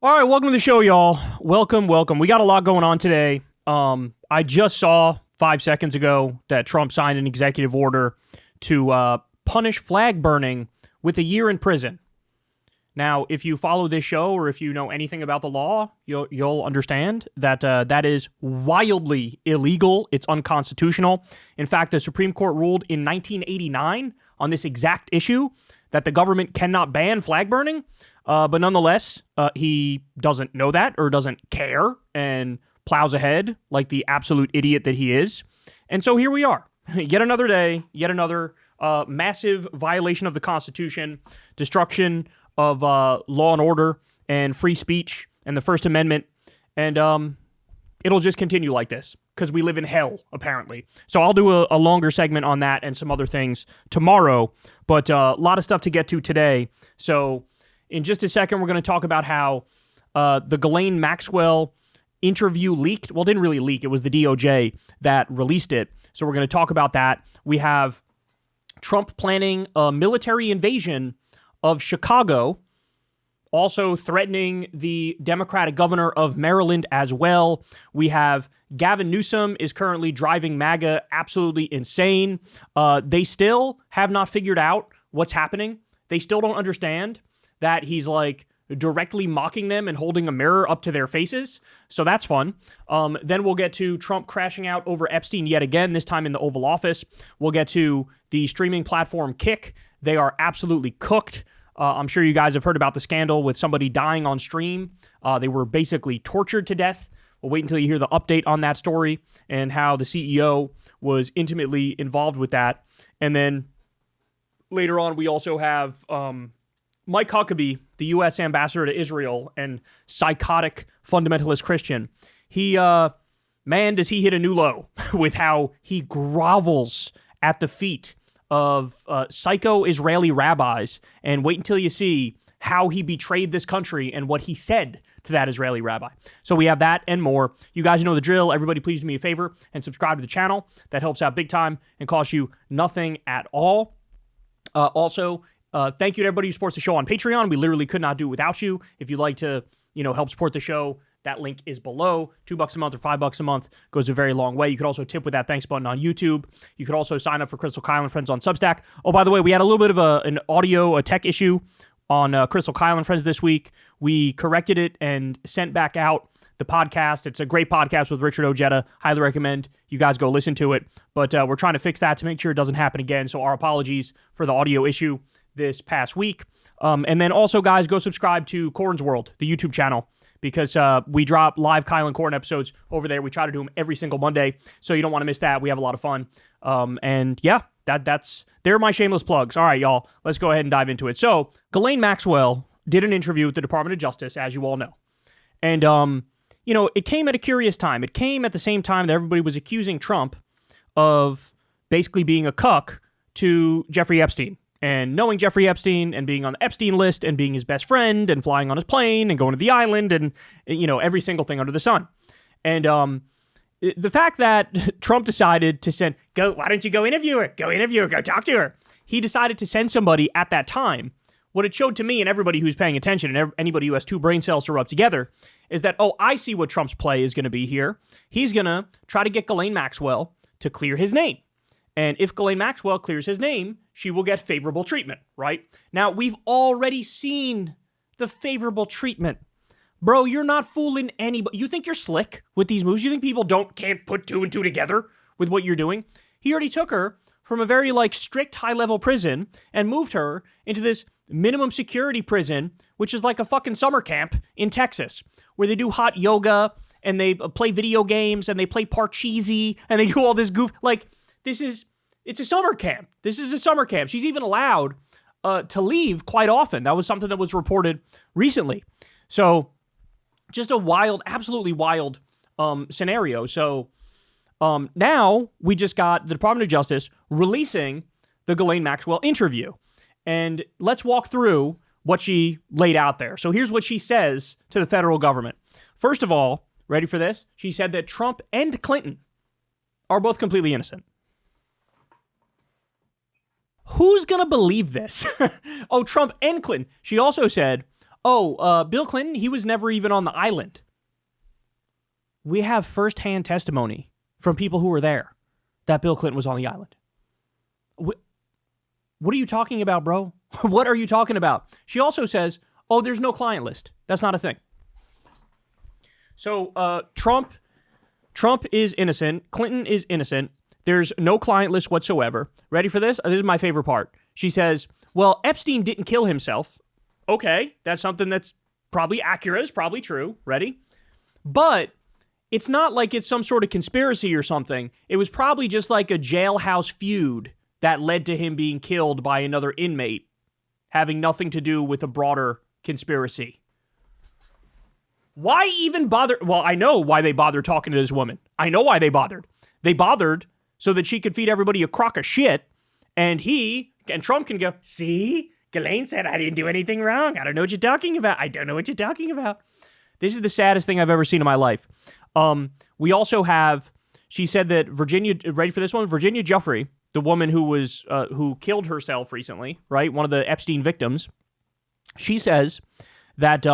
All right, welcome to the show, y'all. Welcome. We got a lot going on today. I just saw 5 seconds ago that Trump signed an executive order to punish flag burning with a year in prison. Now, if you follow this show or if you know anything about the law, you'll understand that that is wildly illegal. It's unconstitutional. In fact, the Supreme Court ruled in 1989 on this exact issue that the government cannot ban flag burning. But nonetheless, he doesn't know that or doesn't care and plows ahead like the absolute idiot that he is. And so here we are. Yet another day, yet another massive violation of the Constitution, destruction of law and order and free speech and the First Amendment. And it'll just continue like this because we live in hell, apparently. So I'll do a longer segment on that and some other things tomorrow. But a lot of stuff to get to today. So in just a second, we're going to talk about how the Ghislaine Maxwell interview leaked. Well, it didn't really leak. It was the DOJ that released it. So we're going to talk about that. We have Trump planning a military invasion of Chicago, also threatening the Democratic governor of Maryland as well. We have Gavin Newsom is currently driving MAGA absolutely insane. They still have not figured out what's happening. They still don't understand that he's like directly mocking them and holding a mirror up to their faces. So that's fun. Then we'll get to Trump crashing out over Epstein yet again, this time in the Oval Office. We'll get to the streaming platform Kick. They are absolutely cooked. I'm sure you guys have heard about the scandal with somebody dying on stream. They were basically tortured to death. We'll wait until you hear the update on that story and how the CEO was intimately involved with that. And then later on, we also have Mike Huckabee, the U.S. ambassador to Israel and psychotic fundamentalist Christian. He, man, does he hit a new low with how he grovels at the feet of psycho Israeli rabbis. And wait until you see how he betrayed this country and what he said to that Israeli rabbi. So we have that and more. You guys know the drill. Everybody please do me a favor and subscribe to the channel. That helps out big time and costs you nothing at all. Also, thank you to everybody who supports the show on Patreon. We literally could not do it without you. If you'd like to, help support the show, that link is below. $2 a month or $5 a month goes a very long way. You could also tip with that thanks button on YouTube. You could also sign up for Crystal Kyle and Friends on Substack. Oh, by the way, we had a little bit of an audio, tech issue on Crystal Kyle and Friends this week. We corrected it and sent back out the podcast. It's a great podcast with Richard Ojeda. Highly recommend you guys go listen to it. But we're trying to fix that to make sure it doesn't happen again. So our apologies for the audio issue this past week. And then also, guys, go subscribe to Corn's World, the YouTube channel, because we drop live Kyle and Corn episodes over there. We try to do them every single Monday, so you don't want to miss that. We have a lot of fun. And yeah, they're my shameless plugs. All right, y'all, let's go ahead and dive into it. So Ghislaine Maxwell did an interview with the Department of Justice, as you all know. And, it came at a curious time. It came at the same time that everybody was accusing Trump of basically being a cuck to Jeffrey Epstein. And knowing Jeffrey Epstein and being on the Epstein list and being his best friend and flying on his plane and going to the island and, every single thing under the sun. And the fact that Trump decided to why don't you go interview her? Go talk to her. He decided to send somebody at that time. What it showed to me and everybody who's paying attention and anybody who has two brain cells to rub together is that, I see what Trump's play is going to be here. He's going to try to get Ghislaine Maxwell to clear his name. And if Ghislaine Maxwell clears his name, she will get favorable treatment, right? Now, we've already seen the favorable treatment. Bro, you're not fooling anybody. You think you're slick with these moves? You think people can't put two and two together with what you're doing? He already took her from a very strict high-level prison and moved her into this minimum security prison, which is like a fucking summer camp in Texas, where they do hot yoga and they play video games and they play Parcheesi and they do all this goof. It's a summer camp. This is a summer camp. She's even allowed to leave quite often. That was something that was reported recently. So just a wild, absolutely wild scenario. So now we just got the Department of Justice releasing the Ghislaine Maxwell interview. And let's walk through what she laid out there. So here's what she says to the federal government. First of all, ready for this? She said that Trump and Clinton are both completely innocent. Who's going to believe this? Trump and Clinton. She also said, Bill Clinton, he was never even on the island. We have firsthand testimony from people who were there that Bill Clinton was on the island. What are you talking about, bro? What are you talking about? She also says, there's no client list. That's not a thing. So Trump is innocent. Clinton is innocent. There's no client list whatsoever. Ready for this? This is my favorite part. She says, well, Epstein didn't kill himself. Okay, that's something that's probably accurate. It's probably true. Ready? But it's not like it's some sort of conspiracy or something. It was probably just like a jailhouse feud that led to him being killed by another inmate, having nothing to do with a broader conspiracy. Why even bother? Well, I know why they bothered talking to this woman. I know why they bothered. They bothered so that she could feed everybody a crock of shit, and Trump can go, see? Ghislaine said I didn't do anything wrong. I don't know what you're talking about. I don't know what you're talking about. This is the saddest thing I've ever seen in my life. We also have, she said that Virginia, ready for this one? Virginia Giuffre, the woman who killed herself recently, right? One of the Epstein victims. She says that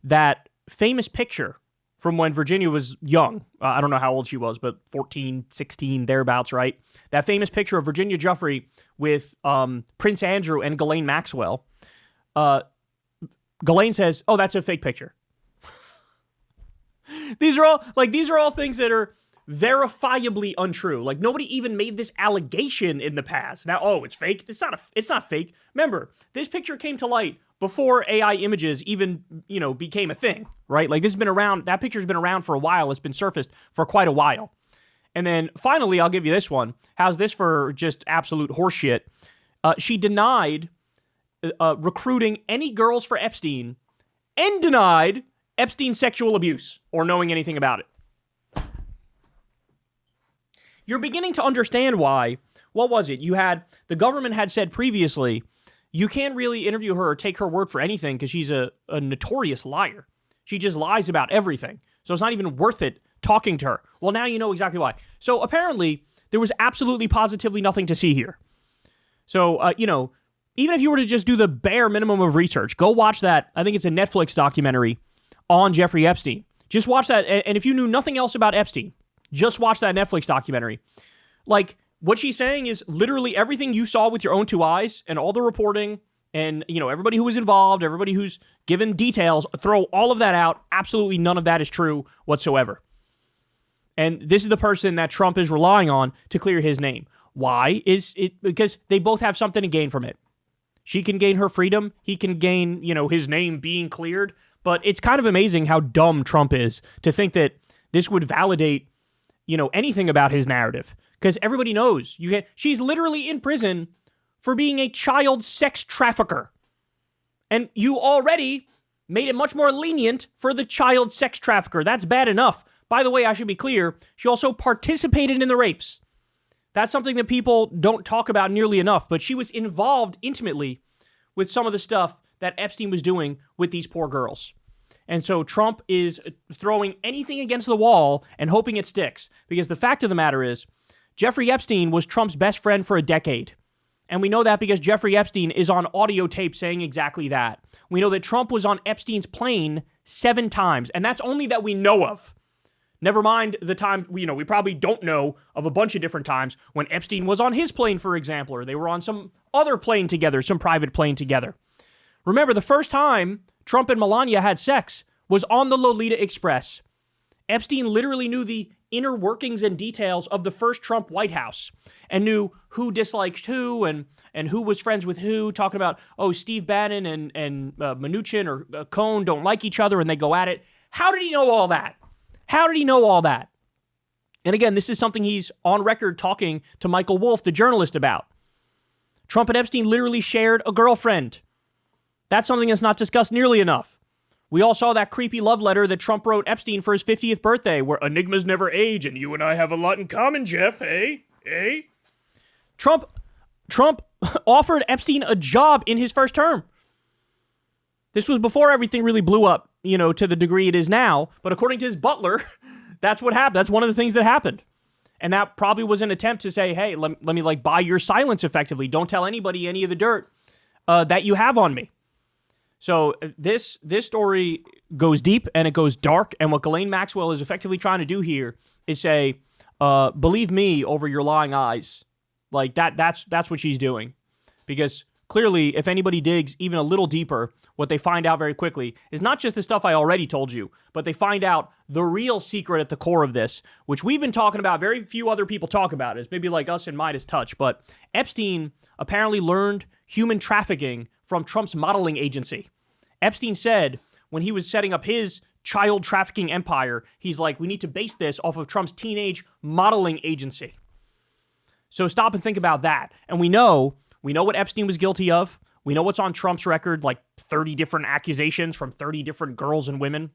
that famous picture from when Virginia was young, I don't know how old she was, but 14, 16, thereabouts, right? That famous picture of Virginia Giuffre with Prince Andrew and Ghislaine Maxwell. Ghislaine says, that's a fake picture. These are all things that are verifiably untrue. Like, nobody even made this allegation in the past. Now, it's fake. It's not fake. Remember, this picture came to light before AI images even, became a thing, right? Like, this has been around. That picture's been around for a while. It's been surfaced for quite a while. And then finally, I'll give you this one. How's this for just absolute horseshit? She denied recruiting any girls for Epstein and denied Epstein's sexual abuse or knowing anything about it. You're beginning to understand why. What was it? The government had said previously, you can't really interview her or take her word for anything because she's a notorious liar. She just lies about everything. So it's not even worth it talking to her. Well, now you know exactly why. So apparently, there was absolutely positively nothing to see here. So, even if you were to just do the bare minimum of research, go watch that. I think it's a Netflix documentary on Jeffrey Epstein. Just watch that. And if you knew nothing else about Epstein, just watch that Netflix documentary. Like, what she's saying is literally everything you saw with your own two eyes and all the reporting and, everybody who was involved, everybody who's given details, throw all of that out. Absolutely none of that is true whatsoever. And this is the person that Trump is relying on to clear his name. Why? Is it because they both have something to gain from it. She can gain her freedom. He can gain, his name being cleared. But it's kind of amazing how dumb Trump is to think that this would validate, anything about his narrative. Because everybody knows she's literally in prison for being a child sex trafficker. And you already made it much more lenient for the child sex trafficker. That's bad enough. By the way, I should be clear, she also participated in the rapes. That's something that people don't talk about nearly enough, but she was involved intimately with some of the stuff that Epstein was doing with these poor girls. And so Trump is throwing anything against the wall and hoping it sticks. Because the fact of the matter is, Jeffrey Epstein was Trump's best friend for a decade. And we know that because Jeffrey Epstein is on audio tape saying exactly that. We know that Trump was on Epstein's plane 7 times, and that's only that we know of. Never mind the time, we probably don't know of a bunch of different times when Epstein was on his plane, for example, or they were on some other plane together, some private plane together. Remember, the first time Trump and Melania had sex was on the Lolita Express. Epstein literally knew the inner workings and details of the first Trump White House and knew who disliked who and who was friends with who, talking about, Steve Bannon and Mnuchin or Cohn don't like each other and they go at it. How did he know all that? How did he know all that? And again, this is something he's on record talking to Michael Wolff, the journalist, about. Trump and Epstein literally shared a girlfriend. That's something that's not discussed nearly enough. We all saw that creepy love letter that Trump wrote Epstein for his 50th birthday, where enigmas never age and you and I have a lot in common, Jeff, eh? Trump offered Epstein a job in his first term. This was before everything really blew up, to the degree it is now. But according to his butler, that's what happened. That's one of the things that happened. And that probably was an attempt to say, hey, let me buy your silence effectively. Don't tell anybody any of the dirt that you have on me. So this story goes deep and it goes dark. And what Ghislaine Maxwell is effectively trying to do here is say, believe me over your lying eyes. Like that's what she's doing. Because clearly, if anybody digs even a little deeper, what they find out very quickly is not just the stuff I already told you, but they find out the real secret at the core of this, which we've been talking about. Very few other people talk about it. It's maybe like us in Midas Touch. But Epstein apparently learned human trafficking from Trump's modeling agency. Epstein said when he was setting up his child trafficking empire, he's like, we need to base this off of Trump's teenage modeling agency. So stop and think about that. And we know what Epstein was guilty of. We know what's on Trump's record, like 30 different accusations from 30 different girls and women.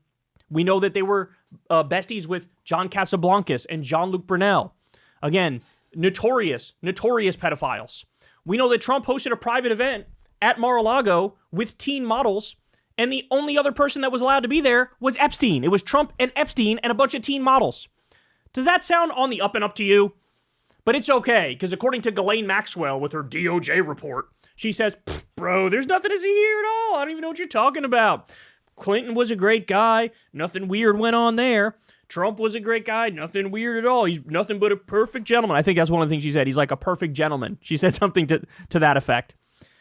We know that they were besties with John Casablancas and Jean-Luc Brunel. Again, notorious pedophiles. We know that Trump hosted a private event at Mar-a-Lago with teen models, and the only other person that was allowed to be there was Epstein. It was Trump and Epstein and a bunch of teen models. Does that sound on the up and up to you? But it's okay, because according to Ghislaine Maxwell with her DOJ report, she says, bro, there's nothing to see here at all. I don't even know what you're talking about. Clinton was a great guy. Nothing weird went on there. Trump was a great guy. Nothing weird at all. He's nothing but a perfect gentleman. I think that's one of the things she said. He's like a perfect gentleman. She said something to that effect.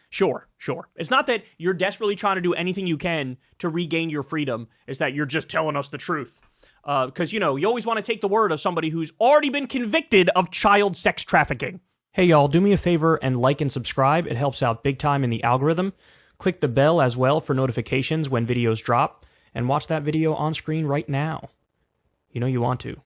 Sure. It's not that you're desperately trying to do anything you can to regain your freedom. It's that you're just telling us the truth. Because, you always want to take the word of somebody who's already been convicted of child sex trafficking. Hey, y'all, do me a favor and like and subscribe. It helps out big time in the algorithm. Click the bell as well for notifications when videos drop. And watch that video on screen right now. You know you want to.